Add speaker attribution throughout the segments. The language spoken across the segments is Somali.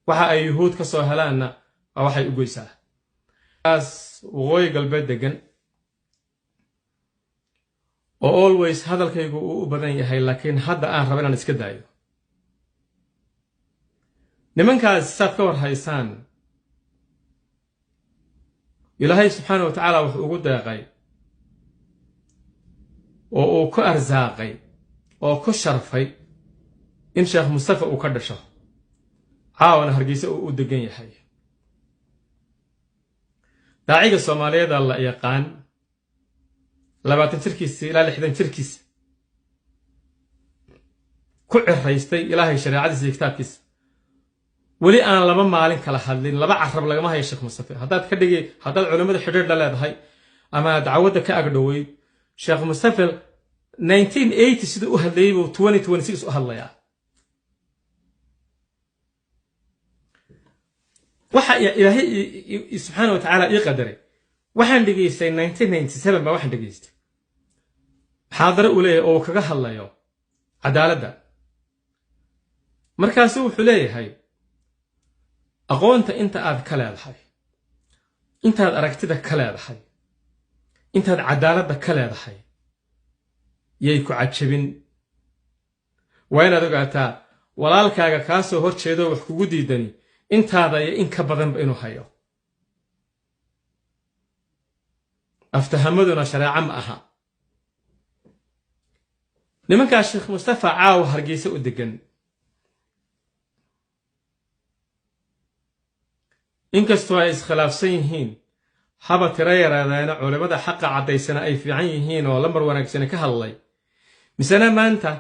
Speaker 1: waxa ay yuhuud ka soo helaanna waa waxay u goysaa kaas waqooyi galbeed degan oo always hadalkaygu uu u badan yahay laakiin hadda aan rabo inaan iska daayo nimankaas saad ka war haysaan ilaahay subxaanahu wa tacaala wuxuu ugu deeqay oo uu ku arsaaqay oo ku sharfay in sheekh mustafa uu ka dhasho caawana hargeysa uu u degan yahay daaciga Soomaaliyeed la yaqaan 20 jirkiisa ilaa 60 jirkiisa ku ciraystay ilaahay shariicadiisa iyo kitaabkiisa wali aan laba maalin kala hadlin laba carab lagama hayo sheekh mustafa haddaad culimada xidhiidh la leedahay ama dacwada ka agdhoweyd sheekh mustafa 1980 sidoo u hadlayay buu 2026 u hadlayaa waxa ilaahay subxaanahu wa tacaala ii qadaray waxaan dhageystay 1997 ba waxaan dhageystay xaadaro u leeyahay oo kaga hadlayo cadaaladda markaas wuxuu leeyahay aqoonta inta aad ka leedahay intaad aragtida ka leedahay intaad cadaaladda ka leedahay yay ku cajabin waa inaad ogaataa walaalkaaga kaa soo horjeedo wax kugu diidani intaada iyo in ka badanba inuu hayo aftahamaduna shareeco ma aha nimankaa sheekh mustafa caaw hargeysa u degan inkastoo ay iskhilaafsan yihiin haba tira yaraadaana culimada xaqa cadaysana ay fiican yihiin oo lambar wanaagsan ka hadlay misana maanta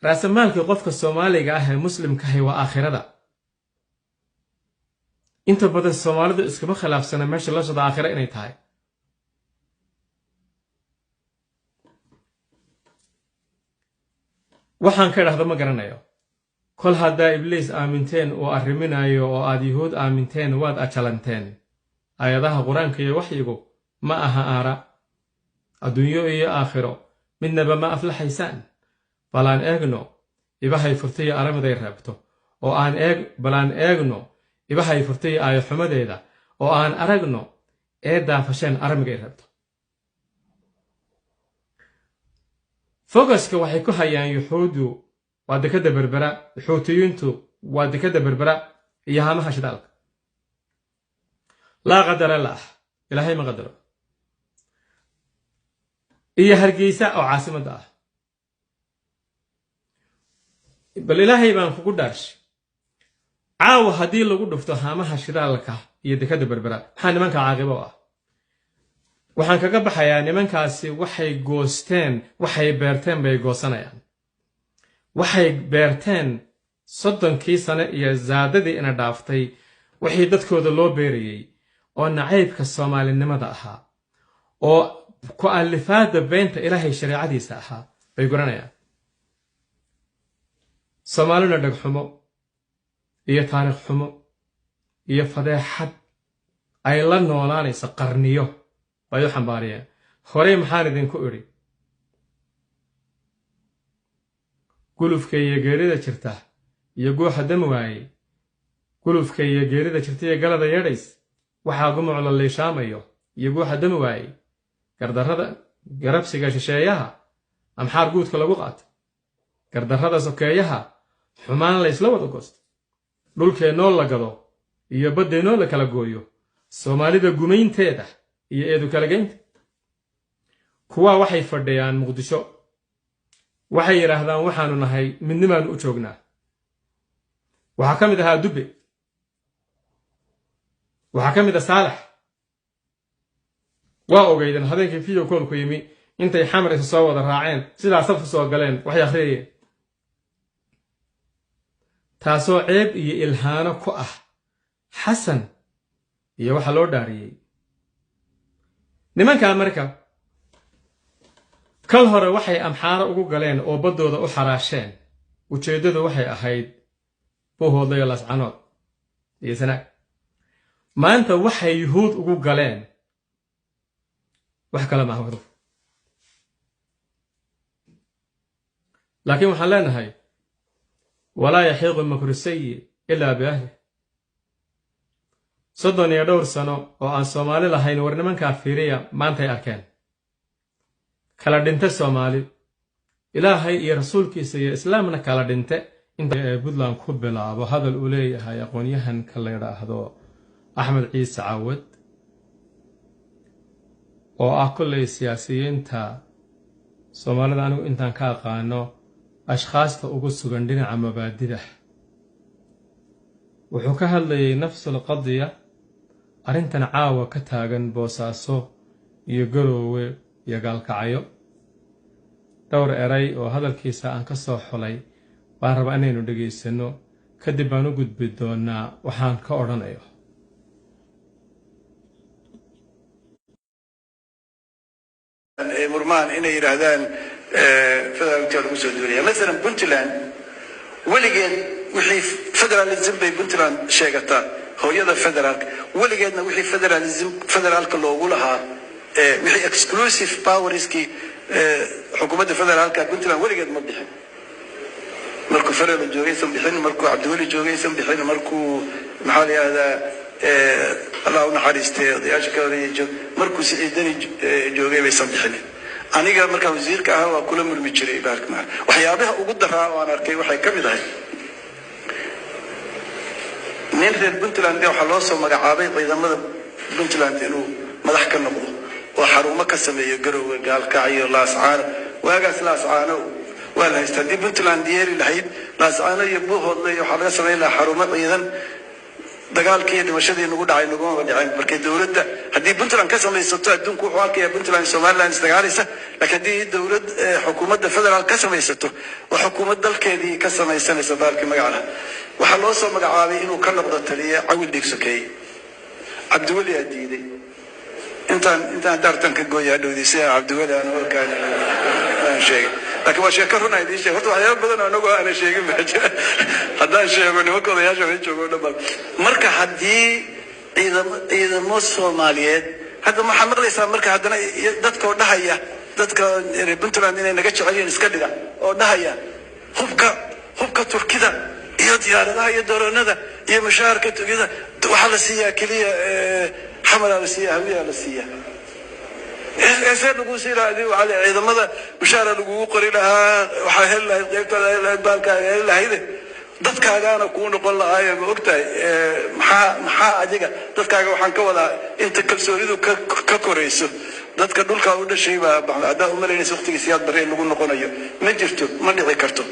Speaker 1: raasamaalkii qofka Soomaaliga ah ee muslimka ah waa aakhirada inta badan Soomaalidu iskama khilaafsana meesha la soo aakhira inay tahay waxaan ka dhahdo ma garanayo kol hadda ibliis aaminteen oo arriminayo oo aad yuhuud aaminteen waad ajalanteen ayadaha quraanka iyo waxyigu ma aha aara adduunyo iyo aakhiro midnaba ma aflaxaysaan balaan eegno ibahay furtay aramaday rabto oo balaan eegno ibahay furtay ay xumadeeda oo aan aragno ee daafasheen aramigay rabto fogaska waxay ku hayaan yuhuudu waa dekada berbera xuutiyintu waa dekada berbera iyo hamaha shidaalka la qadar Allah ilaahay ma qadaro iyo hargeysa oo caasimada ah bal ilaahay baan kugu dhaash caaw hadii lagu dhufto hamaha shidaalka iyo dekada berbera maxaa nimanka caaqibo ah waxaan kaga baxayaa nimankaasi waxay goosteen waxay beerteen bay goosanayaan waxay beerteen 30 sano iyo zaadadii ina dhaaftay wixii dadkooda loo beerayay oo nacaybka Soomaalinimada ahaa oo ku alifaada beenta ilaahay shariicadiisa ahaa bay guranayaan Soomaalina dhagxumo iyo taariikh xumo iyo fadeexad ay la noolaanaysa qarniyo bay u xambaariyeen hore maxaan idinku iri gulufka iyo geerida jirta iyo gooxa dam waayay gulufka iyo geerida jirta iyo galada yeedhays waxaa gumuc la leeshaamayo iyo gooxa dam waayay gardarrada garabsiga shisheeyaha amxaar guudka lagu qaato gardarrada sokeeyaha xumaan la isla wada goosto dhulkeenoo la gado iyo baddeenoo la kala gooyo Soomaalida gumaynteeda iyo eedu kala geynta kuwa waxay fadhiyaan Muqdisho waxay yiraahdaan waxaanu nahay midnimaan u joognaa waxa kamid ah Dubbe waxa kamid ah Saalax waa ogeeydan habeenkii video call ku yimi intay xamar isa soo wada raaceen sidaa saf soo galeen waxay akhriyeen taasoo ceeb iyo ilhaano ku ah Xasan iyo waxa loo dhaariyay nimanka marka kal hore waxay amxaara ugu galeen oo badooda u xaraasheen ujeedadu waxay ahayd bohooda lascanood iyo sanaag maanta waxay yuhuud ugu galeen wax kala ma ahdo laakiin waxaan leenahay walaa yahiiqu makru sayyi illa bihi 32 sano oo aan Soomaali lahayn war nimanka fiiriya maantay arkeen kala dhintay Soomaali ilaahay iyo rasuulkiisa iyo islaamna kala dhintay inta Puntland ku bilaabo hadal uu leeyahay aqoonyahan ka la yiraahdo Axmed Ciise Caawad oo ah kulay siyaasiyiinta Soomaalida anigu intaan ka aqaano ashxaasta ugu sugan dhinaca mabaadida wuxuu ka hadlayay nafsul qadiya arrintan caawa ka taagan Boosaaso iyo Garoowe iyo Gaalkacyo dhowr eray oo hadalkiisa aan ka soo xulay baan rabaa inaynu dhageysano kadib baan u gudbi doonaa waxaan ka oranayo
Speaker 2: مرمان إنه يرهدان فدرالية المسؤول الدولية مثلا بنتلان ولقين وحي فدراليزم بي بنتلان شيغتا هو يدا فدرالك ولقينا وحي فدراليزم فدرالك اللي أقولها وحي اكسكلوسيف باوريسكي حكومة فدرالك بنتلان ولقين مبدحين مركو فرل الجوغي سنبحين مركو عبدولي الجوغي سنبحين مركو محالي هذا الله نحارسته اشكالي markuu siidani joogay bay saddexnay aniga marka wasiirka ah waa kula murmi jiray baarkama waxyaabaha ugu daraa oo aan arkay waxay kamid ahay nin reer Puntland waxa loo soo magacaabay ciidamada Puntland inuu madax ka noqdo oo xarumo ka sameeyo Garoowe Gaalkacyo Laascaano waagaas Laascaano waa la haystay Puntland yeeri lahayd Laascaano iyo Buuhoodle waxa laga sameeyay xarumo ciidan dagaalkii dhimashadii nagu dhacay nagu dhacay markay dawladda hadii Puntland ka samaysato adduunku wuxuu arkay Puntland Somaliland isdagaalisa laakiin hadii dawlad xukuumadda federaal ka samaysato oo xukuumad dalkeedii ka samaysanaysa baalkii magaca waxa loo soo magacaabay inuu ka noqdo taliye Cawil Dhigsokay Cabdiwali Adiiday intaan dartan ka gooyaa dhowdiisay Cabdiwali aan halkaan sheegay laakiin waa sheeko run ah idin horta waxyaabo badan oo anagu aan sheegin ma jira haddaan sheego nimanka odayaasha way joogaan dhammaan marka haddii ciidamo Soomaaliyeed hadda ma xamaqlaysaa marka haddana dadka dhahaya dadka Puntland inay naga jeceliin iska dhiga oo dhahaya hubka Turkida iyo diyaaradaha iyo doronada iyo mushaarka Turkida waxa la siiyaa kaliya xamala la siiyaa hawiya la siiyaa إذا نقول سير هذه وعلى عيد ماذا مشارة نقول قرينها وحهل قيبت البالك هلا هيدا ضد كأنا أكون قل هاي بوقتها محا أجيك ضد كأنا وحن كولا أنت كل سوريدو ككوريسو ضد كدول كأودا شيء بعد هذا عمري نسوختي سياد برين نقول نقول ما جرتو ما نذكرتو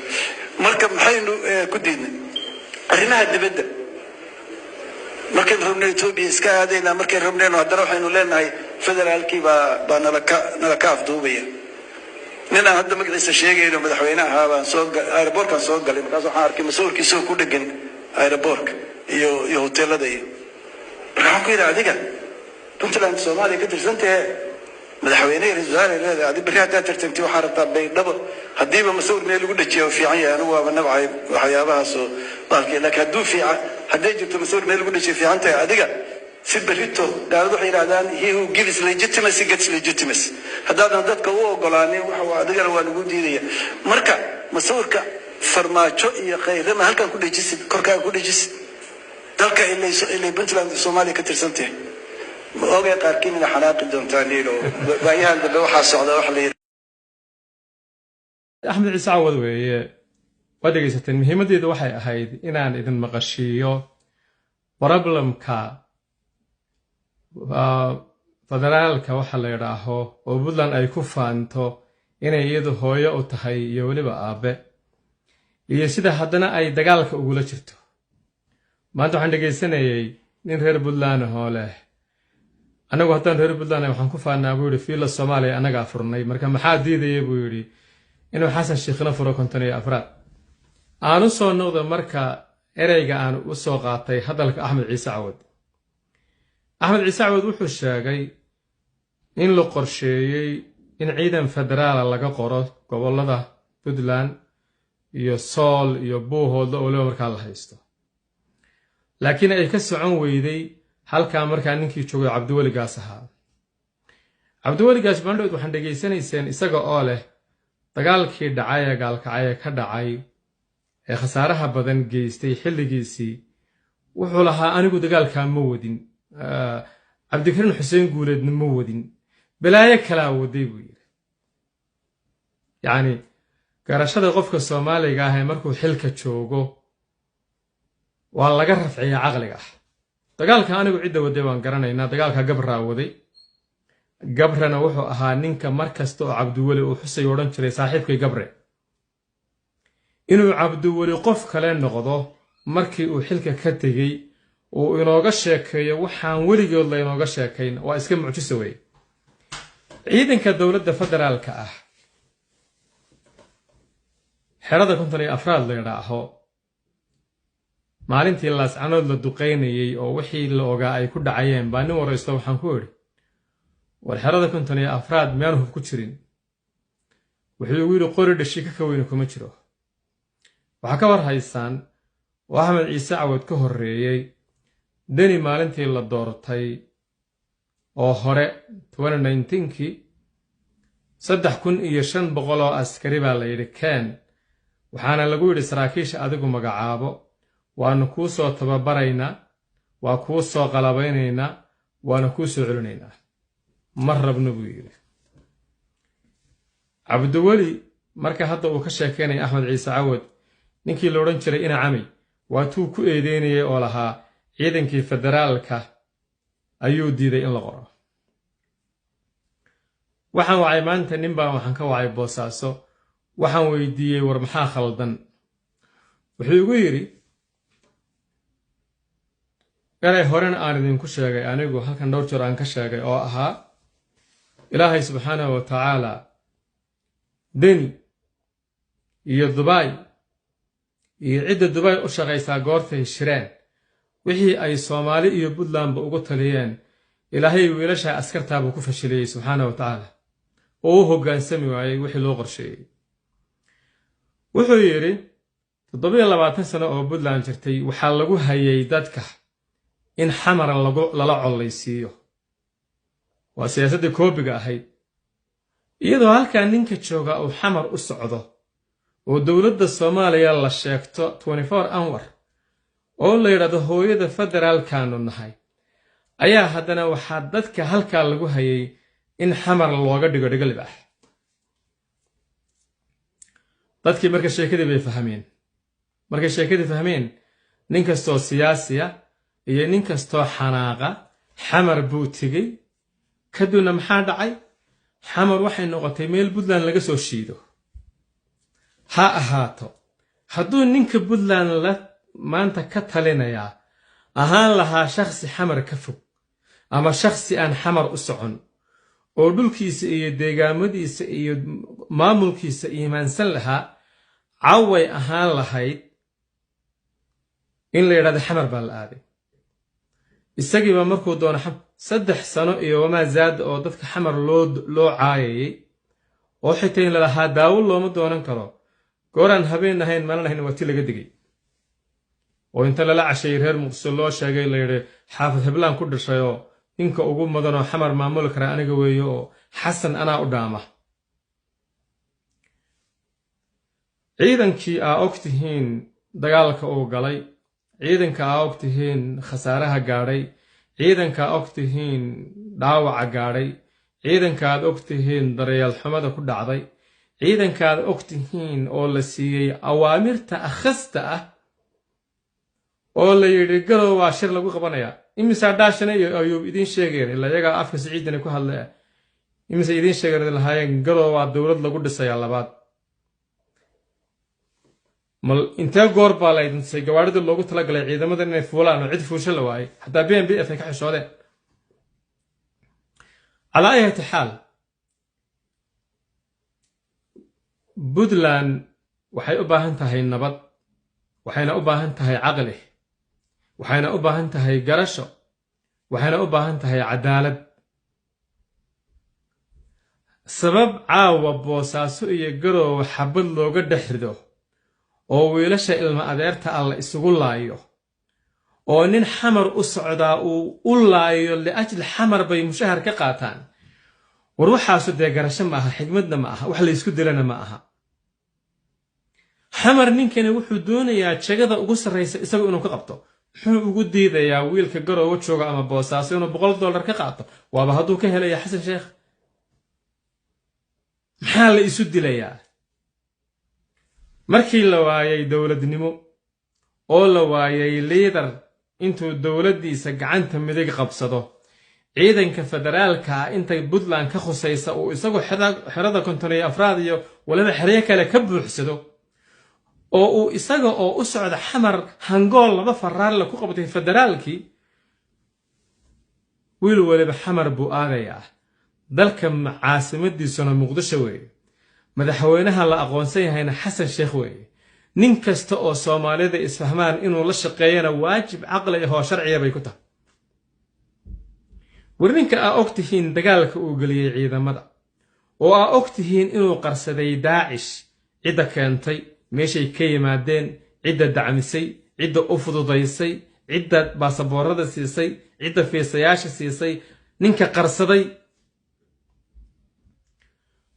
Speaker 2: مركب محين كدين أرينا هالدبدة markay rabnay Ethiopia iska aadayna markay rabnay hadda waxaynu leenahay federaalkii baa nala ka afduubaya nina hadda magaciisa sheegayno madaxweynaha baan soo airportka soo galay markaas waxaan arkay masuulkiisa ku dhagan airportka iyo hoteelada iyo waxaan ku yiraahdaa adiga Puntland Soomaaliya ka tirsantahay madaxweynaha Ra'iisul Wasaare adi bari hadda tartantii waxa rabtaa baydhabo hadiiba masuul meel lagu dhajiyo fiican yahay anigu waa nabcay waxyaabahaas oo balkii laakiin haduu fiican hadday jirto masuul meel lagu dhajiyo fiican tahay adiga si berito gaaladu waxay yiraahdaan he who gives legitimacy gets legitimacy haddaadan dadka u ogolaanin waxa adigana waa lagu diidaya marka masuulka farmaajo iyo qayrama halkan ku dhajisid korkaaga ku dhajisid dalka ilay Puntland Soomaaliya ka tirsantahay oogay qaarkiin ina xanaaqi doontaan ilo waayahan daba waxa socda wax la
Speaker 1: Axmed Ciise Caawad weeye wadagaysateen muhiimadeedu waxay ahayd inaan idin maqashiyo problemka federaalka waxa la yiraahdo oo Puntland ay ku faanto inay iyadu hooyo u tahay iyo waliba aabe iyo sida haddana ay dagaalka ugu la jirto maanta waxaan dhageysanayay nin reer Puntland oo leh anagu haddaan reer Puntland waxaan ku faanaa buu yiri fiila Soomaaliya anaga furnay marka maxaa diidayay buu yiri inuu Xasan Sheekhna furo 54 aanu soo noqdo marka ereyga aan u soo qaatay hadalka Axmed Ciise Caawad Axmed Ciise Caawad wuxuu sheegay in la qorsheeyay in ciidan federaal laga qoro gobolada Puntland iyo Sool iyo Buuhoodle oo loo markaa la haysto laakiin ay ka socon weyday halka markaa ninkii joogay Cabdiwali Gaas ahaa Cabdiwali Gaas bandhood waxaan dhageysanayseen isaga oo leh dagaalkii dhacay Gaalkacyo ka dhacay ee khasaaraha badan geystay xilligiisii wuxuu lahaa anigu dagaalka ma wadin cabdikariin xuseen guuleedna ma wadin balaayo kalaa waday buu yidhi yacni garashada qofka soomaaliga ah ee markuu xilka joogo waa laga rafciyaa caqliga ah dagaalka anigu cidda waday waan garanaynaa dagaalka gabraa waday gabrana wuxuu ahaa ninka mar kasta oo cabdiweli uu xusay odhan jiray saaxiibkay gabre inuu cabdiweli qof kale noqdo markii uu xilka ka tegey uu inooga sheekeeyo waxaan weligood la inooga sheekayn waa iska mucjiso wey ciidanka dowladda federaalka ah xerada 54 la yidhaaho maalintii laascanood la duqaynayay oo wixii la ogaa ay ku dhacayeen baa nin waraysto waxaan ku idhi war xerada 54 miyaan hub ku jirin wuxuu igu yidhi qori dhashi ka weyne kuma jiro waxaa ka war haysaan oo axmed ciise cawad ka horreeyey deni maalintii la doortay oo hore 2019kii 3500 oo askari baa la yidhi keen waxaana lagu yidhi saraakiisha adigu magacaabo waanu kuu soo tababaraynaa waa kuu soo qalabaynaynaa waana kuu soo celinaynaa ma rabno buu yidhi cabdiweli marka hadda uu ka sheekeynaya axmed ciise cawad ninkii la odhan jiray ina cami waa tuu ku eedeynayay oo lahaa ciidankii federaalka ayuu diiday in la qoro waxaan wacay maanta ninbaa waxaan ka wacay boosaaso waxaan weydiiyey war maxaa khaldan wuxuu igu yidhi galay horena aan idinku sheegay anigu halkan dhowr jeer aan ka sheegay oo ahaa ilaahay subxaanahu wa tacaala deni iyo dubai iyo cidda dubai u shaqaysaa goortay shireen wixii ay soomaali iyo puntlandba ugu taliyeen ilaahay wiilasha askartaabuu ku fashiliyey subxaanahu wa tacaala oo u hoggaansami waayey wixii loo qorsheeyey wuxuu yidhi 27 sano oo puntland jirtay waxaa lagu hayay dadka in xamar lala collaysiiyo waa siyaasaddii koobiga ahayd iyadoo halkaa ninka jooga uu xamar u socdo oo dowladda soomaaliya la sheegto 24 hour oo la yidhaahdo hooyada federaalkaanu nahay ayaa haddana waxaa dadka halkaa lagu hayay in xamar looga dhigo dhigalib ah dadkii marka sheekadii bay fahmeen markay sheekadii fahmeen nin kastoo siyaasiya iyo nin kastoo xanaaqa xamar buu tegey kadibna maxaa dhacay xamar waxay noqotay meel puntland laga soo shiido ha ahaato hadduu ninka puntland la maanta ka talinayaa ahaan lahaa shakhsi xamar ka fog ama shakhsi aan xamar u socon oo dhulkiisa iyo deegaamadiisa iyo maamulkiisa iimaansan lahaa caway ahaan lahayd in la yidhahdo xamar baa la aaday isagiiba markuu doono 3 sano iyo wamaa zaad oo dadka xamar loo caayayay oo xitaa in lalahaa daawo looma doonan karo gooraan habeen ahayn maalin ahayn waa ti laga digay oo inta lala cashay reer muqdisho loo sheegay la yidhi xaafid heblaan ku dhashay oo ninka ugu mudan oo xamar maamuli kara aniga weeye oo xasan anaa u dhaama ciidankii aa og tihiin dagaalka uu galay ciidanka aa og tihiin khasaaraha gaadhay ciidanka aa og tihiin dhaawaca gaadhay ciidanka aad og tihiin daryeel xumada ku dhacday ciidanka aad og tihiin oo la siiyey awaamirta akhasta ah oo la yidhi galow waa shir lagu qabanayaa imisaa dhaashana iyo ayuub idiin sheegeen ila iyagaa afka siciidani ku hadlaya imise idiin sheegeen lahaayeen galow waa dowlad lagu dhisayaa labaad mal intee goor baa la idintisay gawaarida loogu talagalay ciidamada inay fuulaan oo cid fuusho la waayay xataa BNBF ay ka xishoodeen calaa ayati xaal puntland waxay u baahan tahay nabad waxayna u baahan tahay caqli waxayna u baahan tahay garasho waxayna u baahan tahay cadaalad sabab caawa boosaaso iyo garoowe xabad looga dhex rido oo wiilasha ilma adeerta alla isugu laayo oo nin xamar u socdaa uu u laayo liajli xamar bay mushahar ka qaataan war waxaasu dee garasho ma aha xigmadna ma aha wax la isku dilana ma aha xamar ninkani wuxuu doonayaa jagada ugu sarraysa isagu inuu ka qabto muxuu ugu diidayaa wiilka garoowe jooga ama boosaaso inuu $100 ka qaato waaba hadduu ka helaya xasan sheekh maxaa la isu dilayaa markii la waayay dowladnimo oo la waayay liidar intuu dowladdiisa gacanta midig qabsado ciidanka federaalka intay Puntland ka khusaysa oo isagu xerada kontonay afraad iyo waliba xeryo kale ka buuxsado oo uu isaga oo u socda xamar hangool laba faraar la ku qabtay federaalkii wiil waliba xamar buu aadayaa dalka caasimadiisuna muqdisho weeye madaxweynaha la aqoonsan yahayna xasan sheekh weeye nin kasta oo Soomaalida isfahmaan inuu la shaqeeyana waajib caqli ah oo sharci bay ku tahay warninka ogtihiin dagaalka uu galiyay ciidamada oo ogtihiin inuu qarsaday Daacish cid keentay meeshay ka yimaadeen cid dacmisay cid u fududaysay cid baasaboorada siisay cid fiisayaasha siisay ninka qarsaday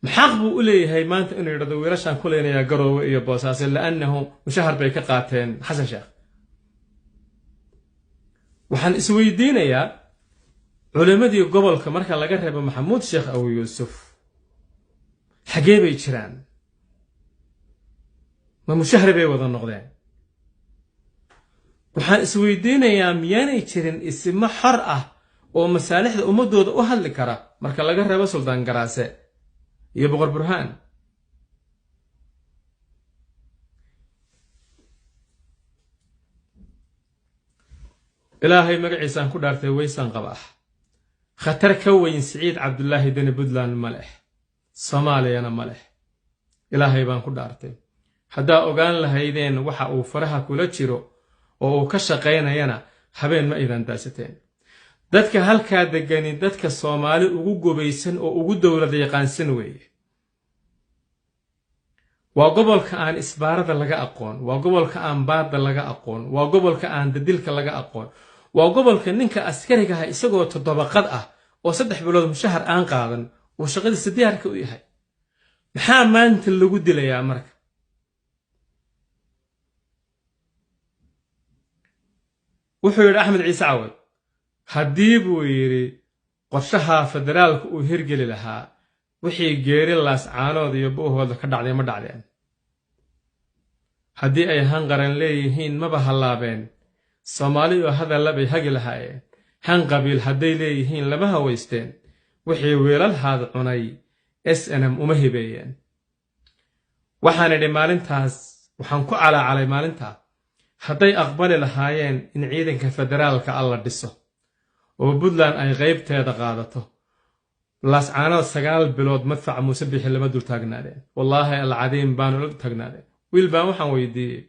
Speaker 1: maxaq buu u leeyahay maanta inuu yiraahdo wiilashan ku leenaya garoowe iyo boosaaso laanahu mushahar bay ka qaateen xasan sheekh waxaan isweydiinayaa culimadii gobolka marka laga reebo maxamuud sheekh aw yuusuf xagee bay jiraan ma mushahar bay wada noqdeen waxaan isweydiinayaa miyaanay jirin isma xor ah oo masaalixda ummadooda u hadli kara marka laga reebo suldaan garaase iyo boqor burhaan ilaahay magaciisaan ku dhaartay waysan qabaa khatar ka weyn Siciid Cabdullaahi Deni Puntland maleh Soomaaliyana maleh ilaahay baan ku dhaartay haddaa ogaan lahaydeen waxa uu faraha kula jiro oo uu ka shaqeynayana habeen ma idan daasateen dadka halka degani dadka Soomaali ugu gobaysan oo ugu dawlad yaqaansan weeye waa gobolka aan isbaarada laga aqoon waa gobolka aan baadda laga aqoon waa gobolka aan dadilka laga aqoon waa gobolka ninka askariga ah isagoo todobaqad ah oo 3 bilood mushahar aan qaadan oo shaqadiisa diyaarka u yahay maxaa maanta lagu dilayaa marka wuxuu yiri Axmed Ciise Cawad haddii buu yiri qorshaha federaalka uu hirgeli lahaa wixii geeri laas caanood iyo buuhooda ka dhacday ma dhacdeen haddii ay hanqaran leeyihiin maba halaabeen Soomaali oo hadal bay hagi lahaayeen hanqabil hadday leeyihiin lama haweysteen wixii weelal haad cunay SNM uma hibeeyeen waxaan idhi maalintaas waxaan ku calaacalay maalinta hadday aqbali lahaayeen in ciidanka federaalka alla dhiso oo Puntland ay qaybteeda qaadato laas caanood 9 bilood madfac Muuse bixi lama dul taagnaadeen wallahi alcadiim baan u taagnaadeen wiil baan waxaan weydiiyay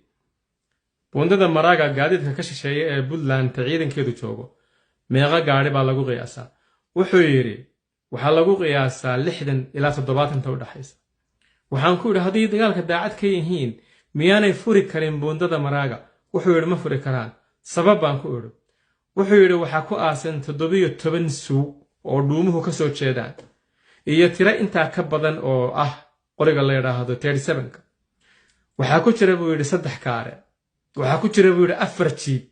Speaker 1: bundada maraaga gaadiidka ka shisheeyay ee Puntland ciidankeedu joogo meeqa gaari baa lagu qiyaasaa wuxuu yiri waxa lagu qiyaasaa 60 ilaa 70 u dhaxaysa waxaan ku yiri hadii dagaalka daacad ka yihiin miyaanay furi karin bundada maraaga wuxuu yiri ma furi karaan sabab baan ku yiri wuxuu yiri waxa ku aasan 17 suuq oo dhuumuhu ka soo jeedaan iyo tira inta ka badan oo ah qoriga la yiraahdo 37ka waxa ku jira buu yiri 3 kaare waxa ku jira buu yiri 4 jiib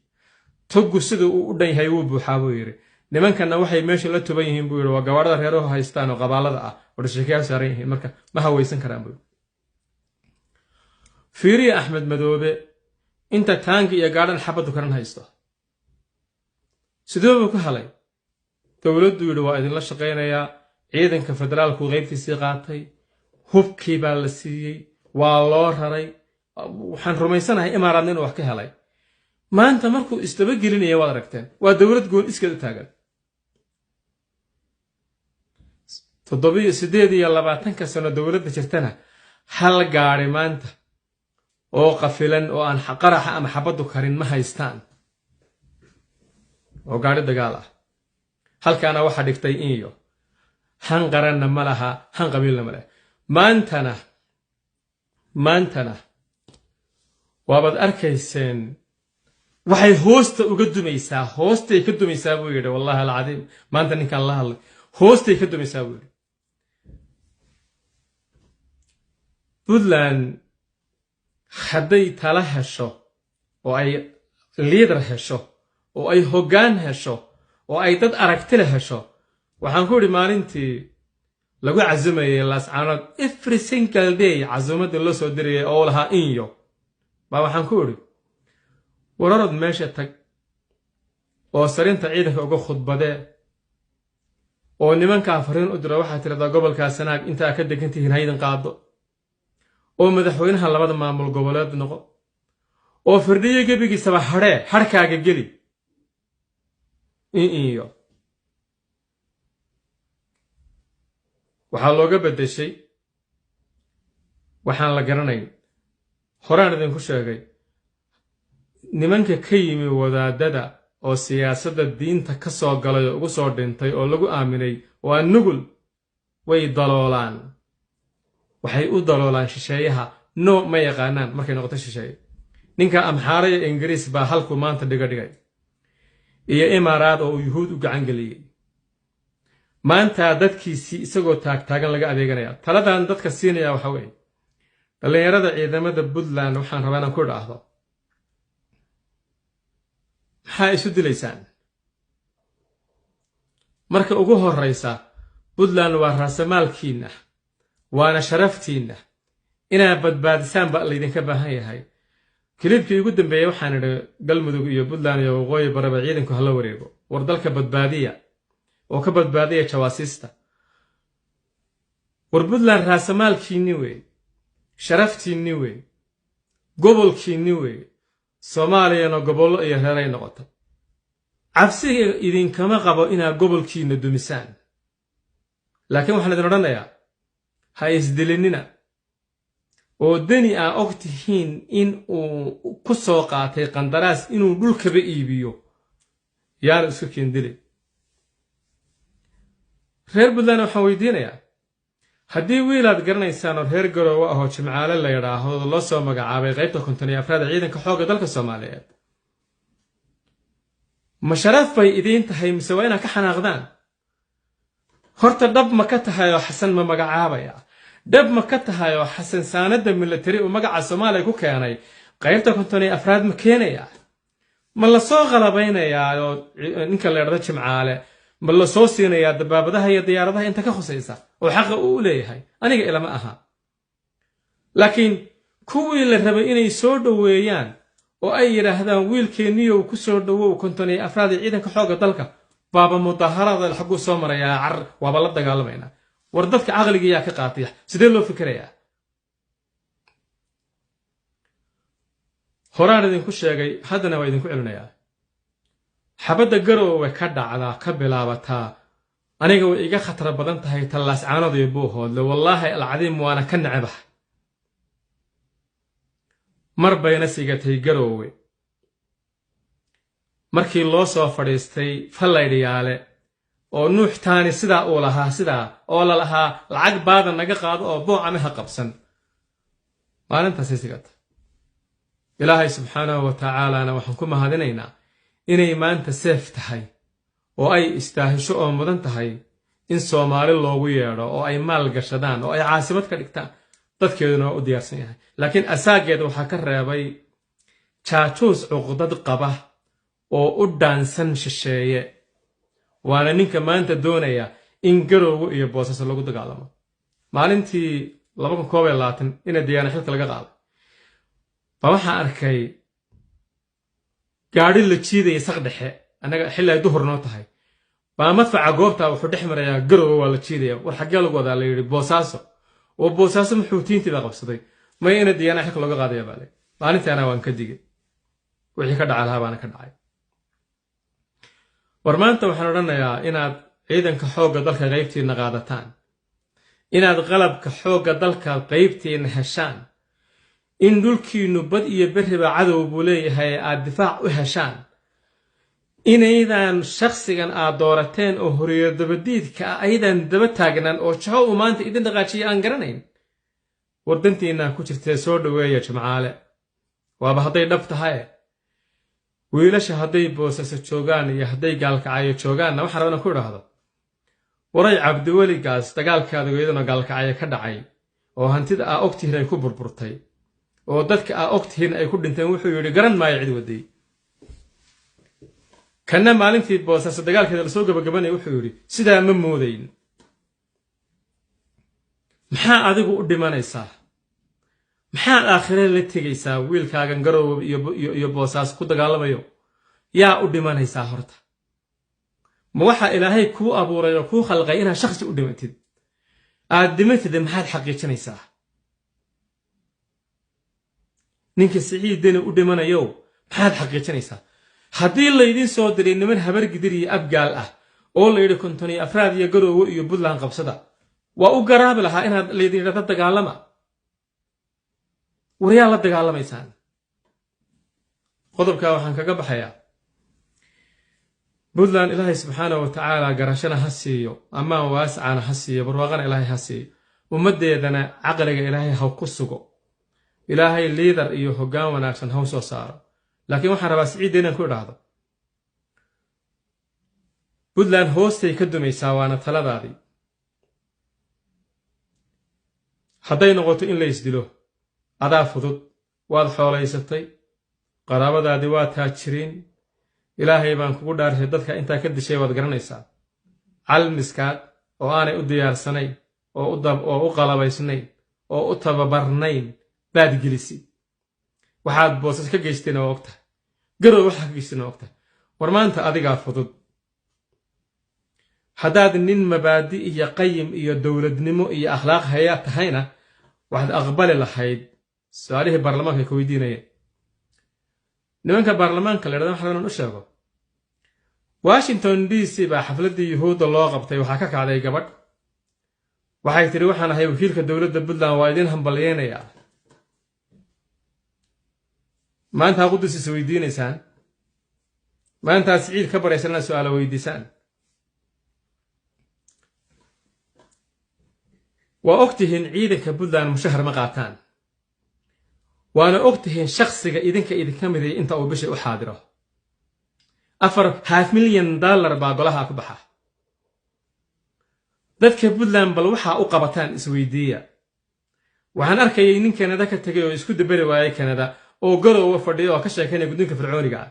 Speaker 1: togu sidoo uu u dhan yahay uu buuxaa buu yiri nimankana waxay meesha la tuban yihiin buu yiri waa gawaarada reeraha haystaan oo qabaalada ah oo sheekaya saaran yihiin marka ma hawaysan karaan buu fiiri Axmed Madoobe inta taank iyo gaadhan xabadu karan haysto sidoo uu ku halay dawladdu yiri waa idin la shaqeynaya ciidanka federaalku qaybtiisii qaatay hubkii baa la siiyay waa loo raray waxaan rumaysanahay imaaraadna inuu wax ka helay maanta markuu istaba gelinaya waad aragteen waa dawlad gool iskeed u taagan 7 sano dawladda jirtana hal gaari maanta oo qafilan oo aan qaraxa ama xabadu karin ma haystaan oo gaari dagaal ah halkaana waxa dhigtay iyo han qaranna malaha han qabiilna malaha maantana waabad arkayseen waxay hoosta uga dumaysaa hoostay ka dumaysaa buu yiri wallahi alcadiim maanta ninkan la hadlay hoostay ka dumaysaa buu yiri Puntland hadday tala hesho oo ay leader hesho oo ay hoggaan hesho oo ay dad aragti leh hesho waxaan ku idhi maalintii lagu casumayay laascaanood every single day casuumadii loo soo dirayay oo lahaa inyo baa waxaan ku idhi wararod meesha tag oo sarinta ciidanka uga khudbadee oo nimankaa fariin u dira waxaa tirahdaa gobolkaa Sanaag intaa ka degantihiin haydan qaado oo madaxweynaha labada maamul goboleed noqo oo firdhiye gebigiisaba harkaaga geli iyo waxaa looga bedeshay waxaan la garanayn horaan idinku sheegay nimanka ka yimi wadaadada oo siyaasadda diinta ka soo galay oo ugu soo dhintay oo lagu aaminay waa nugul way daloolaan waxay u daloolaan shisheeyaha no ma yaqaanaan markay noqoto shisheeye ninka amxaara iyo ingiriis baa halku maanta dhigay iyo imaaraad oo yuhuud u gacan geliyay maanta dadkiisii isagoo taagtaagan laga adeeganaya taladan dadka siinaya waxa weeye dhalinyarada ciidamada Puntland waxaan rabaa inaan ku dhaahdo maxaa isu dilaysaan marka ugu horeysa Puntland waa raasamaalkiina waana sharaftiina inaad badbaadisaan ba laydinka baahan yahay kilibkii ugu dambeeyay waxaan idhi galmudug iyo Puntland iyo waqooyi baraba ciidanku hala wareego war dalka badbaadiya oo ka badbaadiya jawaasiista war Puntland raasamaalkiini weey sharaftiini weey gobolkiini weey Soomaaliyana gobollo iyo reeray noqoto cabsiga idinkama qabo inaad gobolkiina dumisaan laakiin waxaan idin odhanayaa ha isdilinina oo dani aa ogtihiin in uu ku soo qaatay qandaraas inuu dhulkaba iibiyo yaan isku keendilay reer Puntland waxaan weydiinayaa haddii wiilaad garanaysaan oo reer Garowe ah oo Jimcaale la yiraahdo loo soo magacaabay qaybta 54 ciidanka xoogga dalka Soomaaliyeed ma sharaf bay idin tahay mise waa inaad ka xanaaqdaan horta dhab ma ka tahay oo Xasan ma magacaabaya dhab ma ka tahay oo Xasan saanada military oo magaca Soomaaliya ku keenay qaybta 54 ma keenaya ma la soo qalabaynayaa oo ninka la yiraahdo Jimcaale ma la soo siinayaa dabaabadaha iyo diyaaradaha inta ka khusaysa oo xaq u leeyahay aniga ilama aha laakiin kuwii la rabay inay soo dhaweeyaan oo ay yiraahdaan wiilkeeniyo ku soo dhawow 54 ciidanka xoogga dalka baaba mudaharada xaqu soo maraya waaba la dagaalamayna war dadka aqliga yaa ka qaatay sidee loo fikirayaa horaan idinku sheegay haddana waa idinku celinayaa xabadda Garowe ka dhacda ka bilaabataa aniga way iga khatar badan tahay Laascaanood iyo Buuhoodle wallaahi alcadiim waana ka nacbah mar bayna sigatay Garowe markii loo soo fadhiistay fallaydhiyaale oo Nuux Taani sidaa uu lahaa sidaa oo la lahaa lacag baada naga qaado oo boocame ha qabsan maalintaas sigata ilaahay subxaanahu wa ta'aala waxaan ku mahadinaynaa inay maanta seef tahay oo ay istaahisho oo mudan tahay in Soomaali loogu yeedho oo ay maal gashadaan oo ay caasimad ka dhigtaan dadkeeduna u diyaarsan yahay laakiin asaageeda waxa ka reebay jaajuus cuqdad qaba oo u dhaansan shisheeye waana ninka maanta doonaya in Garowe iyo Boosaaso lagu dagaalamo maalintii 2022 in diyaana xilka laga qaado waxa arkay gaari la jiiday saqdhexe anaga xilay duhur noo tahay baa madfaca goobta wuxuu dhex marayaa Garowe waa la jiidaya war xagee lagu wadaa la yiri Boosaaso oo Boosaaso muxuutiintiida qabsaday ma ina diyaana xilka laga qaadaya baale maalintaana waan ka digay wixii ka dhacay baana ka dhacay war maanta waxaan odhanayaa inaad ciidanka xoogga dalka qaybtiina qaadataan inaad qalabka xoogga dalka qaybtiina heshaan in dhulkiinu bad iyo bariba cadow buu leeyahay aad difaac u heshaan inaydan shakhsigan aad doorateen oo horiyo dabadiidka aydan daba taagnaan oo jaho uu maanta idin dhaqaajiyo aan garanayn wardantiina ku jirtee soo dhaweeya Jimcaale waaba hadday dhab tahay wiilasha hadday Boosaaso joogaan iyo hadday Gaalkacyo joogaanna waxaan rabaa ku idhaahdo waray Cabdiweligaas dagaalkaada weydana Gaalkacyo ka dhacay oo hantida aa ogtihiin ay ku burburtay oo dadka aa ogtihiin ay ku dhinteen wuxuu yiri garan maayo cid waday kana maalintii boosaaso dagaalkeeda la soo gabagabanaya wuxuu yidhi sidaa ma moodayn. maxaa adigu u dhimanaysaa? maxaad aakhire la tegaysaa wiilkaagan Garowe iyo Boosaaso ku dagaalamayo? yaa u dhimanaysaa horta? ma waxa Ilaahay kuu abuuray oo kuu khalqay inaad shakhsi u dhimatid? aad dhimatid maxaad xaqiijinaysaa? ninka Siciid Deni u dhimanayo maxaad xaqiijinaysaa? haddii laydin soo diray niman habar gidir iyo abgaal ah oo la yidhi konton iyo afraad iyo Garowe iyo Puntland qabsada, waa u garaabi lahaa inaad laydin yidhahdo dagaalama. waryaa la dagaalamaysaan? qodobka waxaan kaga baxayaa Puntland Ilaahay subxaanahu wa tacaala garashana ha siiyo, ammaan waasicana ha siiyo, barwaaqana Ilaahay ha siiyo, ummaddeedana caqliga Ilaahay ha ku sugo, Ilaahay liidar iyo hoggaan wanaagsan ha u soo saaro. laakiin waxaan rabaa Siciid Deni inaan ku idhaahdo Puntland hoostay ka dumaysaa, waana taladaadii. hadday noqoto in la isdilo, adaa fudud, waad xoolaysatay, qaraabadaadii waa taajiriin, Ilaahay baan kugu dhaarshay dadka intaa ka dishay waad garanaysaa. calmiskaad oo aanay u diyaarsanayn oo u qalabaysnayn oo u tababarnayn baad gelisi. waxaad Boosas ka geysteen oo ogtahay, Garowe waxaa ka geysteen oo ogtahay. war maanta adigaa fudud. haddaad nin mabaadi iyo qayim iyo dowladnimo iyo akhlaaq hayaa tahayna waxaad aqbali lahayd su'aalihii baarlamaanka ay ku weydiinayeen. nimanka baarlamaanka la yidhahdo waxaan u sheego, Washington DC baa xafladdii yuhuudda loo qabtay waxaa ka kacday gabadh. waxay tidhi waxaan ahay wakiilka dowladda Puntland, waa idin hambalyeynayaa. maanta Qudus is weydiinaysaan, maanta Siciid ka baraysana su'aalo weydiisaan. waa ogtihiin ciidanka Puntland mushahar ma qaataan, waana ogtihiin shakhsiga idinka mid ah inta uu bishii u xaadiro. $500,000 baa golaha ku baxa. dadka Puntland bal waxaa u qabataan isweydiiya. waxaan arkayay nin Kanada ka tagay oo isku dabari waayay Kanada oo Garowe fadhiyo oo ka sheekeynaya guddoonka fircooniga ah.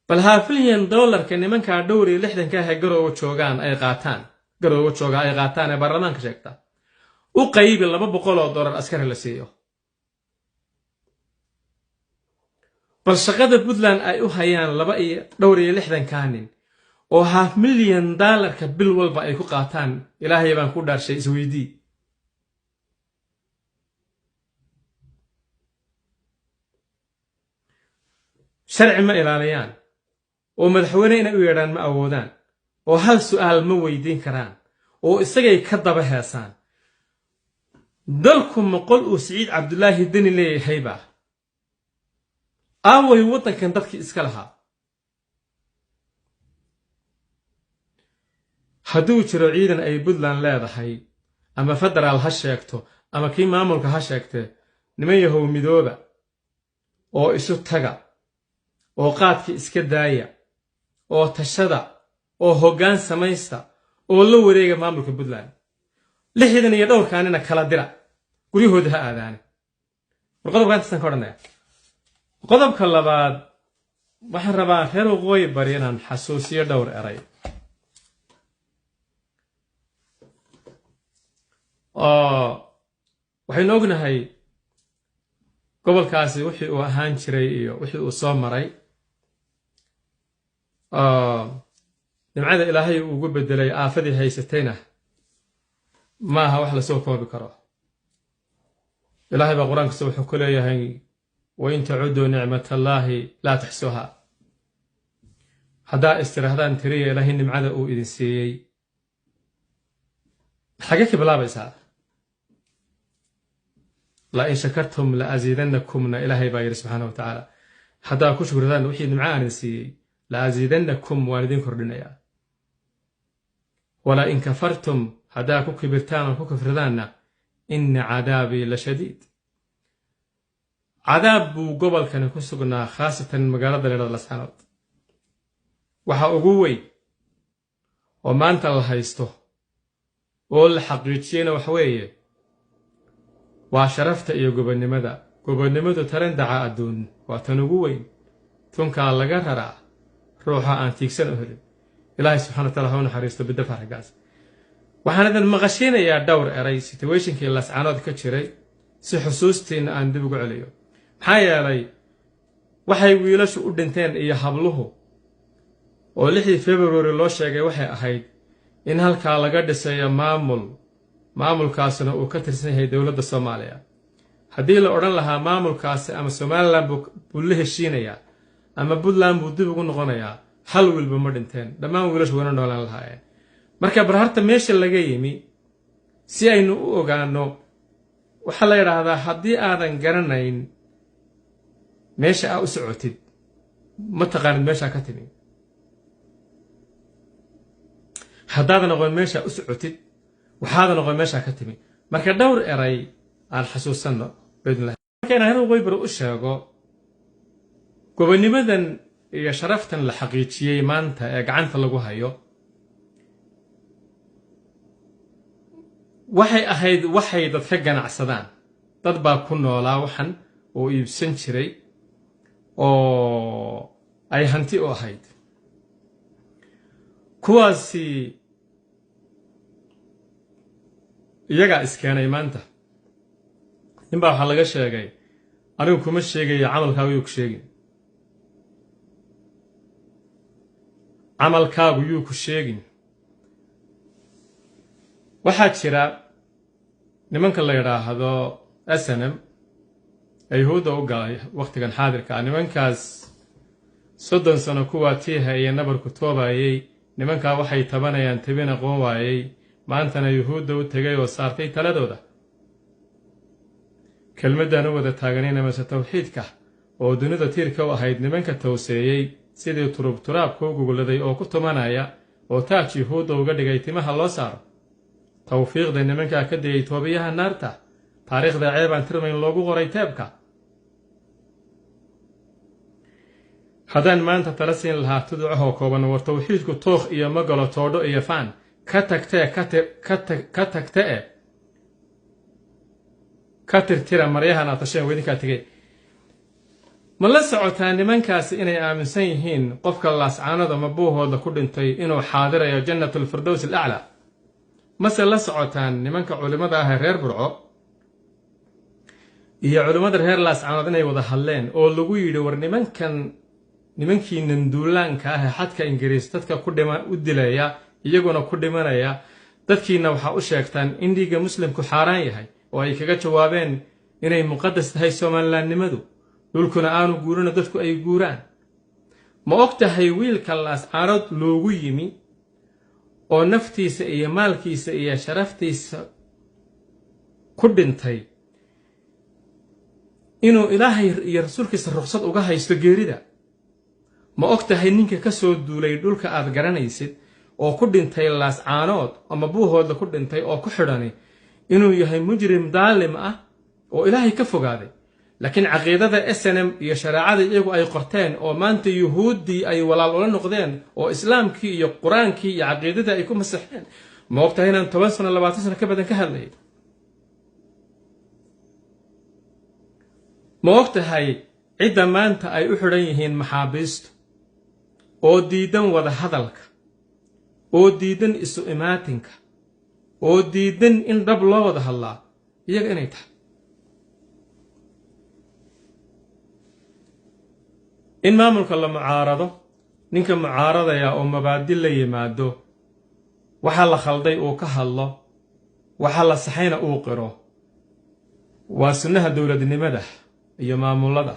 Speaker 1: bal $500,000 nimanka dhowr iyo 60 ah ee Garowe joogaan ay qaataan, Garowe jooga ay qaataan ee baarlamaanka sheegta, u qaybi $200 askari la siiyo. bal shaqada Puntland ay u hayaan dhowr iyo 60 nin oo $500,000 bil walba ay ku qaataan, Ilaahay baan ku dhaarshay isweydii. sharci ma ilaaliyaan, oo madaxweyne inay u yeedhaan ma awoodaan, oo hal su'aal ma weydiin karaan, oo isagay ka daba heesaan. dalku maqol uu Siciid Cabdulaahi Deni leeyahay baa aaway waddankan dadkii iska lahaa. hadduu jiro ciidan ay Puntland leedahay, ama federaal ha sheegto ama kii maamulka ha sheegtee, niman yahow midooba oo isu taga oo qaadkii iska daaya oo tashada oo hoggaan samaysta oo la wareega maamulka Puntland. 60 iyo dhowrkaanina kala dira, guryahooda ha aadaane. war qodobka intaasaan ka odhanaya. qodobka labaad waxaan rabaa reer waqooyi bari inaan xasuusiyo dhowr eray. waxaynu ognahay gobolkaasi wixii uu ahaan jiray iyo wixii uu soo maray. nimcada Ilaahay uu ugu bedelay aafadii haysatayna ma aha wax la soo koobi karo. Ilaahay baa quraankiisa wuxuu ku leeyahay وإن تعدوا نعمة الله لا تحصوها. هذا استراحدان تريه إلهي نمعذا أو إذن سيئي حقيقي بلا بيسا. لئن شكرتم لأزيدنكم إلهي باير سبحانه وتعالى. هذا كو شكردان وحي نمعان سيئي لأزيدنكم والدين كردنيا. ولئن كفرتم هذا كو كبرتان وكو كفردان إن عذابي لشديد. عذاب قبل كان كسقنا خاصة مقالة لرد الأسحاب وحا أقوي وما أنت الله يستو وول حقيقيين وحوية وشرفت إيو قبل نمدا ترين دعاء الدون واتنقوي تنكا لغررا ruuxa aan tiigsan u helin ilaahay subxana wa taala ha u naxariisto bidafa raggaas waxaan idin maqashinayaa dhowr eray situationkii laascaanood ka jiray si xusuustiina aan dib ugu celiyo maxaa yeelay waxay wiilashu u dhinteen iyo habluhu oo 6 February loo sheegay waxay ahayd in halkaa laga dhisayo maamulkaasna uu ka tirsan yahay dowladda Soomaaliya haddii la odhan lahaa maamulkaasi ama Somaliland buu la heshiinayaa ama Puntland buu dib ugu noqonayaa hal wiilba ma dhinteen dhammaan wiilashu wana noolaan lahaayeen marka barharta meesha laga yimi si aynu u ogaano waxa la yiraahdaa haddii aadan garanayn meesha aad u socotid ma taqaanid meesha ka timi haddaadan aqoon meesha u socotid waxaadan aqoon meesha ka timi marka dhowr eray aan xasuusano bidna marka inaan Waybar u sheego gobonimadan iyo sharaftan la xaqiijiyay maanta ee gacanta lagu hayo waxay ahayd waxay dadka ganacsadaan dad baa ku noolaa waxan oo iibsan jiray oo ay hanti u ahayd kuwaasi iyaga iskeenay maanta ninba waxa laga sheegay anigu kuma sheegayo camalkaagu yuu ku sheegin camalkaagu yuu ku sheegin waxaa jira nimanka la yiraahdo SNM ay hooda u galay waqtigan xaadirka nimankaas 30 sano kuwa tiiha iyo nabarku toobayay nimanka waxay tabanayaan tabin aqoon waayay maantana yuhuudda u tagay oo saartay taladooda kelmaddan u wada taaganayna mase tawxiidka oo dunida tiirka u ahayd nimanka tawseeyay sidii turaabka u guguladay oo ku tumanaya oo taaj yuhuudda uga dhigay timaha loo saaro tawfiiqda nimanka ka dayay toobiyaha naarta taariikhda ceebaan tirmayn loogu qoray teebka haddaan maanta tala siin lahaa tuducahoo kooban war tawxiidku tookh iyo magalo toodho iyo faan ka tagtee ka tirtira maryahan aad tasheen weydinkaa tegay ma la socotaa nimankaasi inay aaminsan yihiin qofka laascaanada ama buuhooda ku dhintay inuu xaadirayo jannatul firdaws al-a'la mase la socotaan nimanka culimada ah reer Burco iyo culimada reer laascaanood inay wada hadleen oo lagu yiri war nimankii nanduulaanka ah xadka Ingiriis dadka ku dhima u dilaya iyaguna ku dhimanaya dadkiina waxa u sheegtaan in dhiiga muslimku xaaraan yahay oo ay kaga jawaabeen inay muqaddas tahay Soomaalilandnimadu dhulkuna aanu guurina dadku ay guuraan ma ogtahay wiilka laascaanood loogu yimi oo naftiisa iyo maalkiisa iyo sharaftiisa ku dhintay inuu ilaahay iyo rasuulkiisa ruqsad uga haysto geerida ma ogtahay ninka ka soo duulay dhulka aad garanaysid oo ku dhintay laascaanood ama buuhooda ku dhintay oo ku xidhani inuu yahay mujrim daalim ah oo ilaahay ka fogaaday laakiin caqiidada SNM iyo shariicada iyagu ay qorteen oo maanta yuhuudii ay walaal ula noqdeen oo islaamkii iyo quraankii iyo caqiidada ay ku masaxeen ma ogtahay inaan 10 sano 20 sano ka badan ka hadlay ma ogtahay cidda maanta ay u xidhan yihiin maxaabiistu oo diidan wada hadalka oo diidan isu imaatinka oo diidan in dhab loo wada hadlaa iyaga inay tahay in maamulka la mucaarado ninka mucaaradaya oo mabaadi la yimaado waxa la khalday oo ka hadlo waxa la saxayna uu qiro waa sunnaha dawladnimada iyo maamulada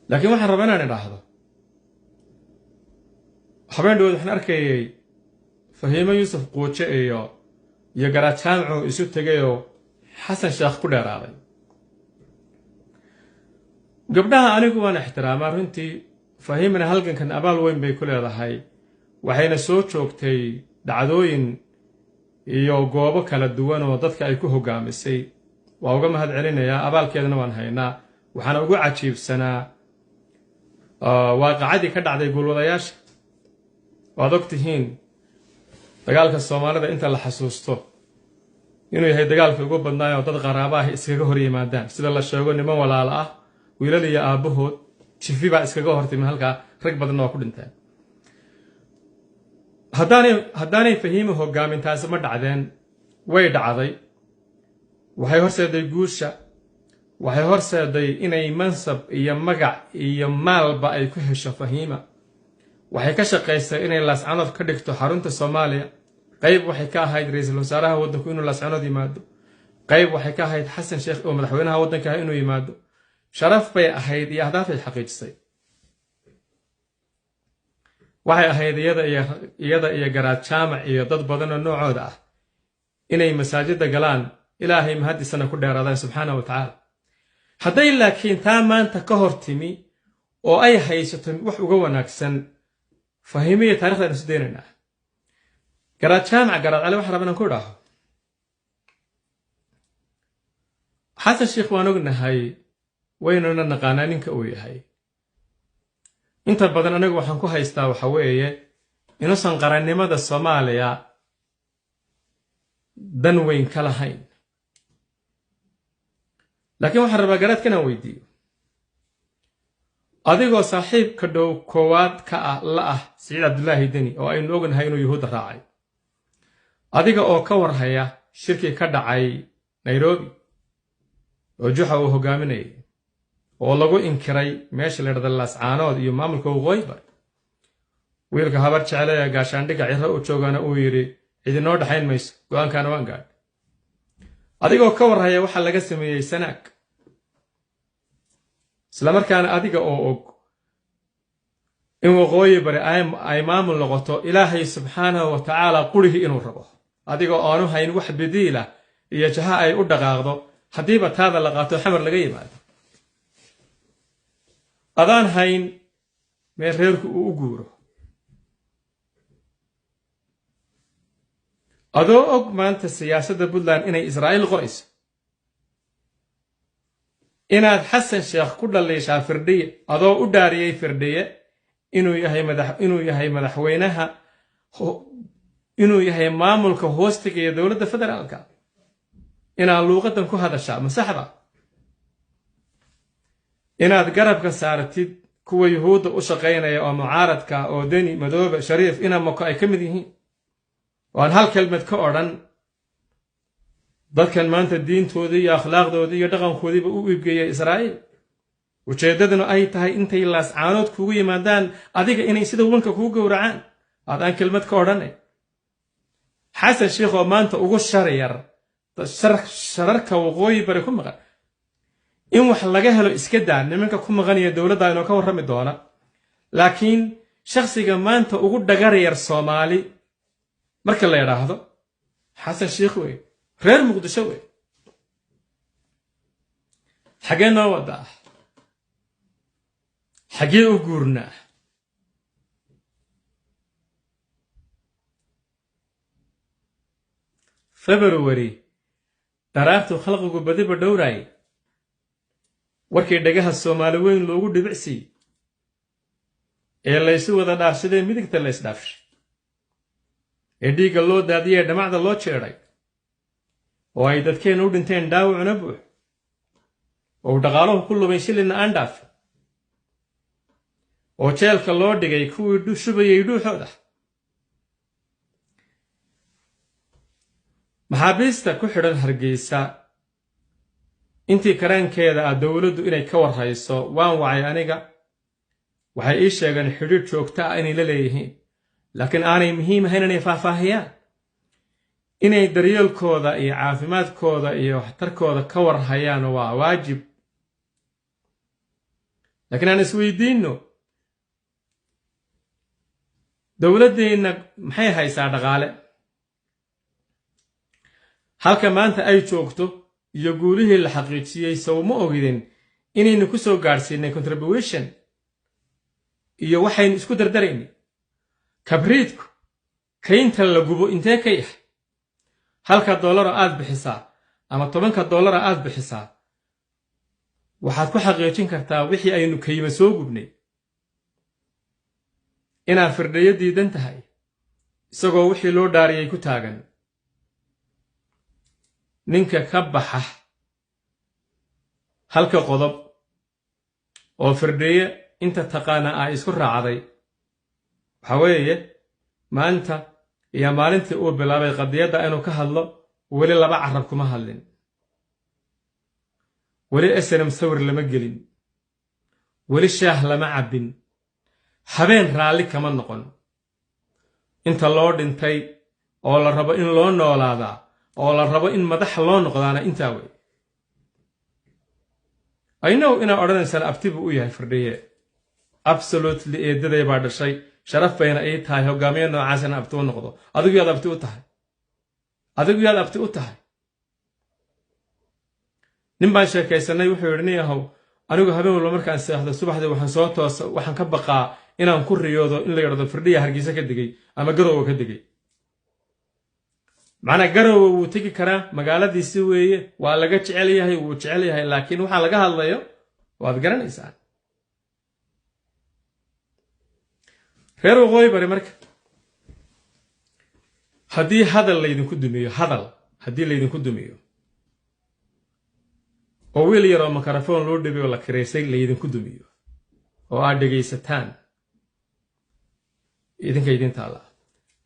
Speaker 1: laakiin waxaan rabaa inaan idhaahdo habeen dhow waxaan arkayay Fahiima Yuusuf Quuce iyo Garaad Jaamaco isu tagayoo Xasan Sheekh ku dheeraaday gabdhaha anigu waan ixtiraamaa runtii Fahiimana halgankan abaal weyn bay ku leedahay waxayna soo joogtay dhacdooyin iyo goobo kala duwan oo dadka ay ku hogaamisay waa uga mahad celinayaa abaalkeedana waan haynaa waxaan ugu cajiibsanaa waaqacadii ka dhacday gulwadayaasha waad ogtihiin dagaalka Soomaalida inta la xasuusto inuu yahay dagaalkii ugu badnaa oo dad qaraabo ah iskaga hor yimaadaan sida la sheego niman walaal ah wiilal iyo aabahood jifi baa iskaga hortimi halkaa rag badan oo ku dhinteen haddaanay fahiimi hogaamintaasi ma dhacdeen way dhacday waxay horseeday guusha waxay horseeday inay mansab iyo magac iyo maalba ay ku hesho fahiima waxay ka shaqaysay inay laascanood ka dhigto xarunta Soomaaliya qayb waxay ka ahayd ra'iisul wasaaraha waddanku inuu laascanood yimaado qayb waxay ka ahayd xasan sheekh oo madaxweynaha waddanka inuu yimaado sharaf bay ahayd iyo ahdaaf ay xaqiijisay waxay ahayd iyada iyo garaad jaamac iyo dad badan oo noocooda ah inay masaajidda galaan ilaahay mahadisana ku dheeraadaan subxaanahu wa tacaala hadday laakiin taa maanta ka hor timi oo ay haysato wax uga wanaagsan fahimiya taariikhda aynu sideynanaa garaad jaamac garaad cali waxaan rabaa inaan ku idhaaho xasan sheekh waan ognahay waynuna naqaanaa ninka uu yahay inta badan anagu waxaan ku haystaa waxa weeye inuusan qarannimada Soomaaliya dan weyn ka lahayn laakiin waxaan rabaa garaadka inaan weydiiyo adigoo saaxiibka dhow koowaad ka ah la ah Siciid Cabdullaahi Deni oo aynu ognahay inuu yuhuudda raacay adiga oo ka warhaya shirkii ka dhacay Nairobi oo Juxa uu hogaaminayay oo lagu inkiray meesha la yiraahdo Laascaanood iyo maamulka Waqooyi Bari wiilka habar jecel ee gaashaandhiga cirro u joogana uu yiri idinoo dhaxayn mayso go'aankana waan gaadhay adigoo ka warhaya waxa laga sameeyay Sanaag isla markaana adiga oo og in Waqooyi Bari ay maamul noqoto Ilaahay subxaanahu wa ta'ala qurihi inuu rabo adiga oo aanu hayn wax badiila iyo jaha ay u dhaqaaqdo hadiiba taada la qaato xamar laga yimaado adaan hayn meel reerku uu u guuro adoo og maanta siyaasadda Puntland inay Israa'iil qorayso inaad xasan sheekh ku dhaleeshaa Firdhiye adoo u dhaariyay Firdhiye inuu yahay madaxweynaha inuu yahay maamulka hoostiga ee dawladda federaalka inaad luuqadan ku hadashaa masaxda inaad garabka saartid kuwa yuhuudda u shaqaynaya oo mucaaradka oo Deni Madoobe Shariif ina mako ay ka mid yihiin waan hal kelmad ka odhan dadkan maanta diintoodii iyo akhlaaqdoodii iyo dhaqankoodiiba u iibgeeyay Israa'iil ujeedaduna ay tahay intay Laascaanood kugu yimaadaan adiga inay sida wanka kugu gowracaan aadaan kelmad ka odhanay xasan sheekh oo maanta ugu shariyar shararka Waqooyi Bari ku maqan in wax laga helo iska daa nimanka ku maqanaya dawladda inoo ka warrami doona laakiin shakhsiga maanta ugu dhagarayar Soomaali marka la yiraahdo xasan sheekh wey reer Muqdisho wey xagee noo wadaa xagee u guurnaa February daraartu khalqigu badiba dhowraay warkii dhagaha Soomaali weyn loogu dhibicsi ee la isu wada dhaafsaday midigta la isdhaafshay ee dhiiga loo daadiyay dhamacda loo jeeray oo ay dadkeen u dhinteen dhaawacna buux oo dhaqaaluhu ku lumay shilina aan dhaaf oo jeelka loo dhigay kuwii shubayay dhuuxooda maxaabiista ku xidhan Hargeysa intii karaankeeda ah dawladdu inay ka warhayso waan wacay aniga waxay ii sheegeen xidhiir joogto ah inay la leeyihiin laakiin aanay muhiim ahayn inay faahfaahiyaan inay daryeelkooda iyo caafimaadkooda iyo waxtarkooda ka warhayaan waa waajib laakiin aan isweydiinno dawladdeena maxay haysaa dhaqaale halka maanta ay joogto iyo guulihii la xaqiijiyay saw ma ogidin inaynu ku soo gaarsiinay contribution iyo waxaynu isku dardarayni kabriidku kaynta la gubo intee ka yahay halka dollar aad bixisaa ama $10 aad bixisaa waxaad ku xaqiijin kartaa wixii aynu kayma soo gubnay inaa Firdhiye diidan tahay isagoo wixii loo dhaariyay ku taagan ninka ka baxa halka qodob oo Firdhiye inta taqaana ay isku raacday waxa weeye maanta iyo maalintii uu bilaabay qadiyadda inuu ka hadlo weli laba carab kuma hadlin weli SNM sawir lama gelin weli shaah lama cabbin habeen raalli kama noqon inta loo dhintay oo la rabo in loo noolaadaa oo la rabo in madax loo noqdaana intaa wey I know inaa odhanaysaan abti buu u yahay Firdhiye absolutely eedaday baa dhashay sharaf bayna ay tahay hogaamiye noocaasna abti u noqdo adigu yaad abti u tahay nin baan sheekaysanay wuxuu yidhi nin yahow anigu habeen walba markaan seexdo subaxdii waxaan soo toosa waxaan ka baqaa inaan ku riyoodo in la yidhahdo Firdhiye Hargeysa ka degay ama Garowe ka degay macna Garowe wuu tegi karaa magaaladiisi weeye waa laga jecel yahay laakiin waxa laga hadlayo waad garanaysaa reer waqooyi bari marka haddii hadal laydinku dumiyo oo wiil yar oo makarafoon loo dhibay oo la kireysay laydinku dumiyo oo aad dhegaysataan idin taala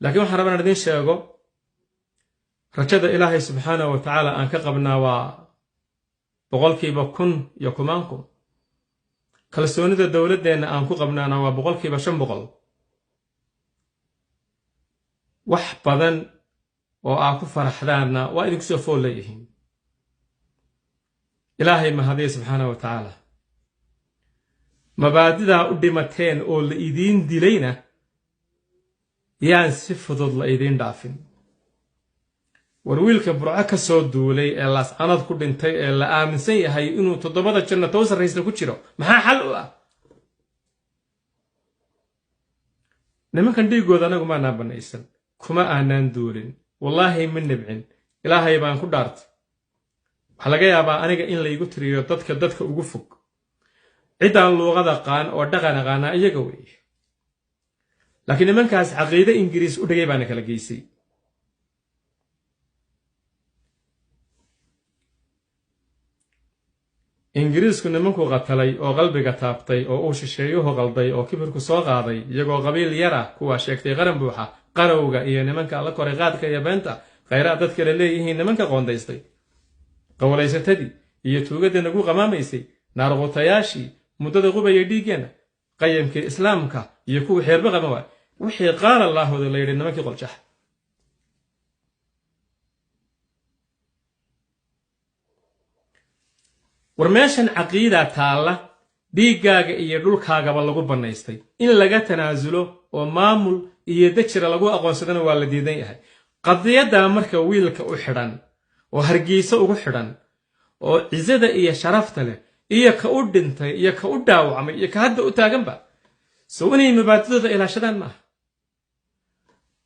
Speaker 1: laakiin waxaan rabaa inaan idin sheego rajada Ilaahay subxaanahu wa ta'ala aan ka qabnaa waa 100% iyo 1000 kalsoonida dawladdeena aan ku qabnaana waa 500% wax badan oo aan ku faraxdaana waa idinku soo fool leeyihiin Ilaahay mahadiyo subxaanahu wa ta'ala mabaadida u dhimateen oo la idin dilayna yaan si fudud la idin dhaafin war wiilka burco ka soo duulay ee laas anad ku dhintay ee la aaminsan yahay inuu 7 janno toos sarreysna ku jiro maxaa xal u ah nimankan dhiigooda anagu ma naabanaysan kuma aanan duulin wallahi min nabcin Ilaahay baan ku dhaartay waxa laga yaabaa aniga in la igu tiriyo dadka ugu fog cidaan luuqada qaan oo dhaqan aqaana iyaga weeye laakiin nimankaas caqiide Ingiriis u dhigay baan kala geysay Ingiriisku nimanku qatalay oo qalbiga taabtay oo uu shisheeyuhu qalday oo kibirku soo qaaday iyagoo qabiil yar ah kuwa sheegtay qaran buuxa qarowga iyo nimanka la koray qaadka iyo beenta khayraad dadka leeyihiin nimanka qoondaystay qowlaysatadii iyo tuugadii nagu qamaamaysay naarqotayaashii muddada qubaya dhiigana qayamkii islaamka iyo kuwa xeerba qaba waa wixii qaal Allaahooda la yiri nimankii qoljax warmeeshan caqiida taala dhiigaaga iyo dhulkaagaba lagu banaystay in laga tanaasulo oo maamul iyo dajira lagu aqoonsadana waa la diidan yahay qadiyada marka wiilka u xidhan oo Hargeysa ugu xidhan oo cizada iyo sharafta leh iyo ka u dhintay iyo ka u dhaawacmay iyo ka hadda u taaganba soo inay mabaadidooda ilaashadaan ma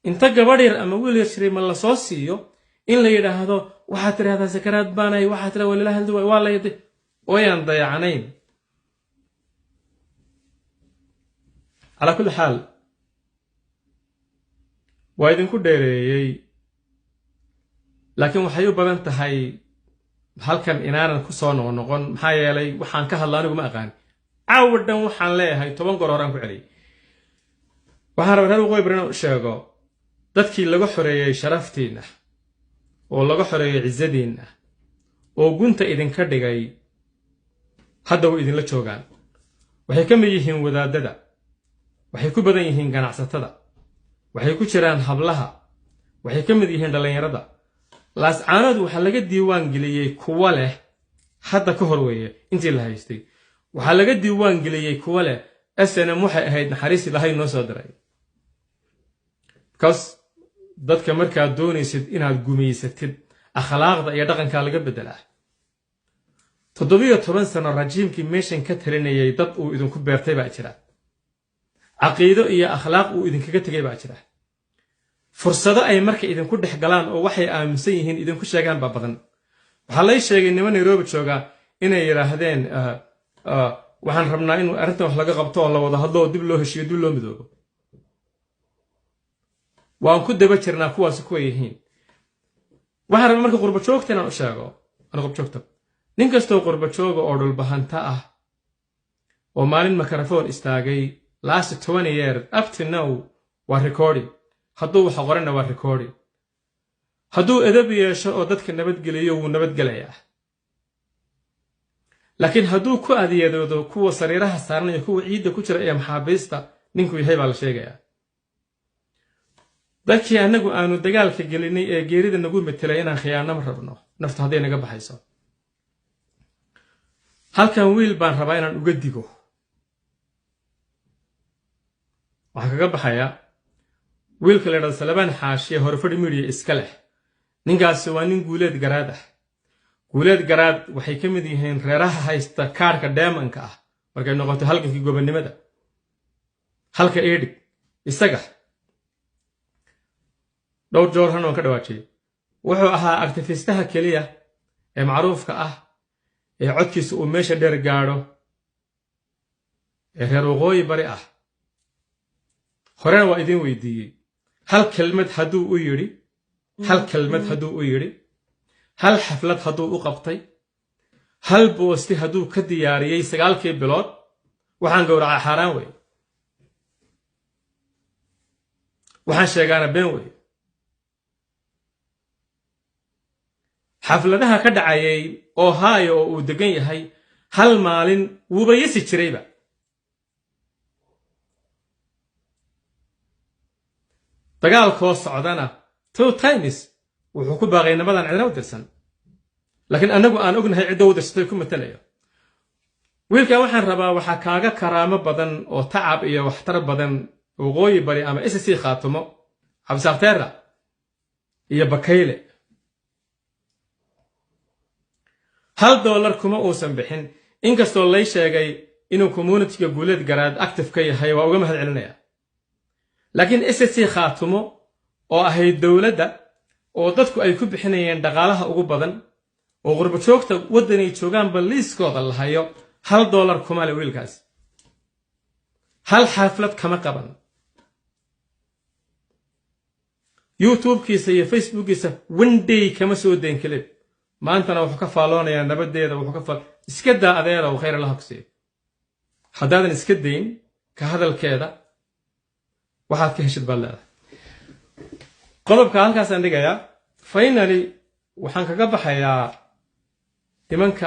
Speaker 1: inta gabadh ama wiil yar shirima la soo siiyo in la yiraahdo waxa tiraahdaa sakaraad baanay waxa tira walaalaha haldu waa la yidhi oo yaan dayacanayn ala kulli xaal waa idinku dheereeyay laakiin waxay u badan tahay halkan inaanan ku soo noqon maxaa yeelay waxaan ka hadlaa anigu ma aqaan caawadan waxaan leeyahay 10 goor horaan ku celiyay waxaan rabaa inuu qoyb inuu sheego dadkii laga xoreeyay sharaftiina oo laga xoreeyay cizadiina oo gunta idinka dhigay hadda way idinla joogaan waxay ka mid yihiin wadaadada waxay ku badan yihiin ganacsatada waxay ku jiraan hablaha waxay ka mid yihiin dhalinyarada laas caanadu waxa laga diiwaan geliyay kuwa leh hadda ka hor weeye intii la haystay waxa laga diiwaan geliyay kuwa leh SNM waxay ahayd naxariis Ilaahay noo soo diray kaas dadka markaa doonaysid inaad gumaysatid akhlaaqda iyo dhaqanka laga bedelaa 17 sano rajiimkii meeshan ka talinayay dad uu idinku beertay baa jira caqiido iyo akhlaaq uu idinkaga tagay baa jira fursado ay marka idinku dhex galaan oo waxay aaminsan yihiin idinku sheegaan ba badan waxa la sheegay niman Nairobi jooga inay yiraahdeen waxaan rabnaa in arrintan wax laga qabto oo la wada hadlo dib loo heshiiyo dib loo midoobo waan ku daba jirnaa kuwaas ku yihiin waxaan rabaa marka qurba joogtana u sheego ana qurba joogta nin kastoo qurba jooga oo dhul bahanta ah oo maalin mikrofon istaagay last 20 years up to now waa recording hadduu wax qorana waa recording hadduu edeb yeesho oo dadka nabadgeliyo wuu nabadgelayaa laakiin hadduu ku adeedo kuwa sariiraha saaranaya kuwa ciidda ku jira ee maxaabiista ninku yahay baa la sheegayaa dadkii anagu aanu dagaalka gelinay ee geerida nagu metelay inaan khiyaano rabno nafta haday naga baxayso halkan wiil baan rabaa inaan uga digo waxa kaga baxaya wiilka la yiraahdo Salabaan Xaashiye horfadhi media iska leh ninkaas waa nin guuleed garaad ah guuleed garaad waxay ka mid yihiin reeraha haysta kaarka diamondka ah markay noqoto halgankii gobonimada halka eedig isaga dhowr joor hanoo ka dhawaajay wuxuu ahaa activistaha kaliya ee macruufka ah ee codkiisu uu meesha dheer gaadho ee reer waqooyi bari ah horena waa idin weydiiyey hal kelmad hadduu u yidhi hal xaflad hadduu u qabtay hal boosti hadduu ka diyaariyey 9 bilood waxaan gowracaa xaaraan wey waxaan sheegaana been wey xafladaha ka dhacayay Ohio oo uu degan yahay hal maalin wuuba yesi jirayba dagaalkoo socdana 2 times wuxuu ku baaqay nabadan cidna u dirsan laakiin anagu aan ognahay cidda u dirsatay ku matalayo wiilka waxaan rabaa waxa kaaga karaamo badan oo tacab iyo waxtar badan waqooyi bari ama SSC Khaatumo Cabsaaqteera iyo Bakayle $1 kuma uusan bixin inkastoo lay sheegay inuu community-ga guuleed garaad active ka yahay waa uga mahad celinaya laakiin SSC Khaatumo oo ahayd dawladda oo dadku ay ku bixinayeen dhaqaalaha ugu badan oo qurbo joogta wadanay joogaan baliiskooda la hayo $1 kuma leh wiilkaas hal xaflad kama qaban YouTube-kiisa iyo Facebook-kiisa one day kama soo deyn clip maantana wuxuu ka faaloonayaa nabadeeda wuxuu ka faal iska daa adeer oo khayr Allah ku siiyo haddaadan iska deyn ka hadalkeeda waxaad ka heshid balada qodobka halkaas aan dhigayaa finally waxaan kaga baxayaa nimanka